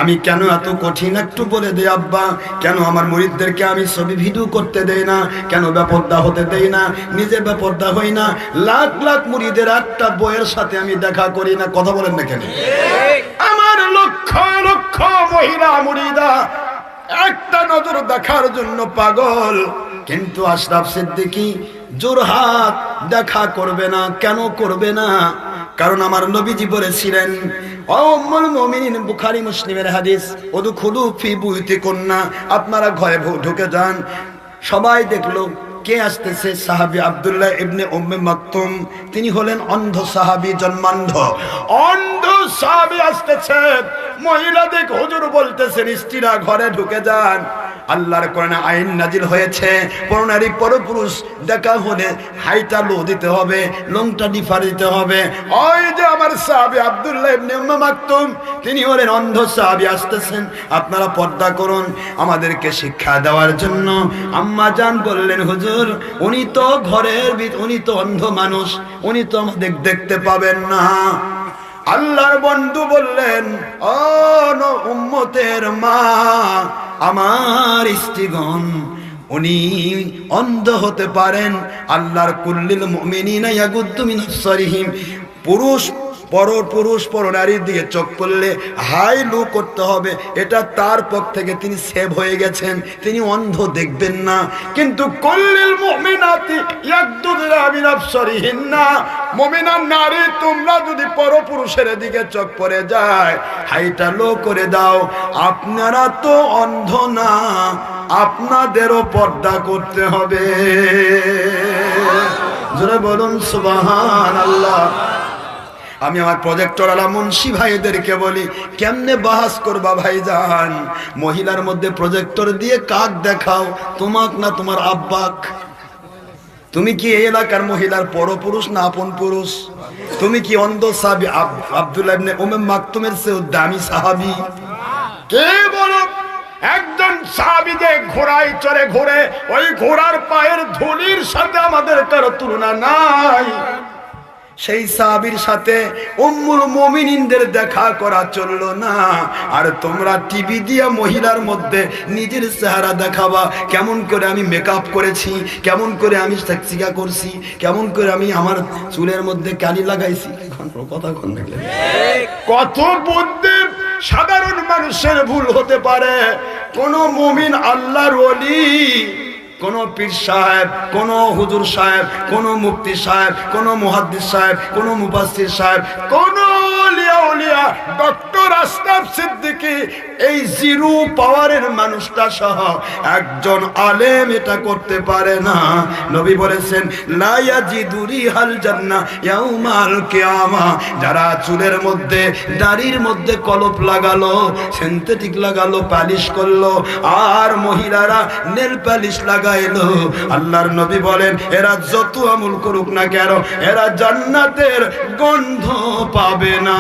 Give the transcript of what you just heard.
আমি কেন এত কঠিন একটু বলে দেই আব্বা, কেন আমার মুরিদদেরকে আমি ছবি ভিডিও করতে দেই না, কেন বেপরদা হতে দেই না, নিজে বেপরদা হই না, লাখ লাখ মুরিদের একটা বইয়ের সাথে আমি দেখা করি না, কথা বলেন না কেন? আমার লক্ষ লক্ষ মহিলা মুরিদা একটা নজর দেখার জন্য পাগল, কিন্তু আশরাফ সিদ্দিকী জোরহাট দেখা করবে না। কেন করবে না? কারণ আমার নবীজি বলেছিলেন, ও উম্মুল মুমিনিন, বুখারী মুসলিমের হাদিস, উদখুলু ফি বুয়ুতিকুন্না, আপনারা ঘরে ঢুকে যান। সবাই দেখলো কে আসতেছে, সাহাবী আব্দুল্লাহ ইবনে উম্মে মাকতুম। তিনি হলেন অন্ধ সাহাবী, জন্মান্ধ অন্ধ সাহাবী আসতেছে। মহিলাদের হুজুর বলতেছেন, স্ত্রীরা ঘরে ঢুকে যান। আল্লাহর কোরআনে আইন নাজিল হয়েছে, পরনারী পরপুরুষ দেখা হলে হাইটা লো দিতে হবে, লংটা ডিফার দিতে হবে। ওই যে আমার সাহাবী আব্দুল্লাহ ইবনে উম্মে মাকতুম, তিনি হলেন অন্ধ সাহাবী, আসতেছেন, আপনারা পর্দা করুন আমাদেরকে শিক্ষা দেওয়ার জন্য। আম্মা জান বললেন, হুজুর উনি তো ঘরের উনি তো অন্ধ মানুষ, উনি তো আমাদের দেখতে পাবেন না। আল্লাহর বন্ধু বললেন, ও উম্মতের মা, আমার স্ত্রীগণ উনি অন্ধ হতে পারেন। আল্লাহর কুল্লিল মুমিনিনা ইয়াগুদ্দু মিন আবসারিহিম, পুরুষ পরনারীর দিকে চোখ করলে হাই লো করতে হবে, এটা তার পক্ষ থেকে তিনি সেভ হয়ে গেছেন, তিনি অন্ধ দেখবেন না। কিন্তু কুল্লিল মুমিনাতি ইয়াগুদ্দুনা মিন আবসারিহিন্না, মুমিনা নারী তোমরা যদি পরপুরুষের দিকে চোখ পড়ে যায় হাইটা লো করে দাও। আপনারা তো অন্ধ না, আপনাদেরও পর্দা করতে হবে। জোরে বলুন সুবহানাল্লাহ। আমি আমার প্রজেক্টর আলা মুন্সি ভাইদেরকে বলি, কেমনে বাহাস করবা ভাইজান? মহিলার মধ্যে প্রজেক্টর দিয়ে কাক দেখাও, তোমাক না তোমার আব্বাক? তুমি কি এই এলাকার মহিলার পরপুরুষ না আপন পুরুষ? তুমি কি অন্ধ সাহাবী আব্দুল্লাহ ইবনে উম্মে মাকতুমের চেয়ে দামি সাহাবী? কে বলো? একজন সাহাবী যে ঘোড়ায় চড়ে ঘোরে, ওই ঘোড়ার পায়ের ধুলির সাথে আমাদের কারো তুলনা নাই। সেই সাহাবীর সাথে উম্মুল মুমিনিনদের দেখা করা চললো না। আর তোমরা টিভি দিয়ে মহিলার মধ্যে নিজের চেহারা দেখাবা, কেমন করে আমি মেকআপ করেছি, কেমন করে আমি সেক্সিকা করছি, কেমন করে আমি আমার চুলের মধ্যে কালি লাগাইছি। কথা কত বুদ্ধি সাধারণ মানুষের ভুল হতে পারে। কোন মুমিন আল্লাহর ওলি, কোন পীর সাহেব, কোন হুজুর সাহেব, কোন মুফতি সাহেব, কোন মুহাদ্দিস সাহেব, কোন মুফাসসির সাহেব, কোন আউলিয়া ডক্টর আশরাফ সিদ্দিকী, এই জিরো পাওয়ারের মানুষটা সহ একজন আলেম এটা করতে পারে না। নবী বলেছেন, লা ইয়াজিদু রিহাল জান্নাহ ইয়াউমাল কিয়ামা, যারা চুলের মধ্যে দাড়ির মধ্যে কলপ লাগালো, সিনথেটিক লাগালো, পালিশ করলো, আর মহিলারা নেল পালিশ লাগাইলো, আল্লাহর নবী বলেন এরা যত আমল করুক না কেন এরা জান্নাতের গন্ধ পাবে না।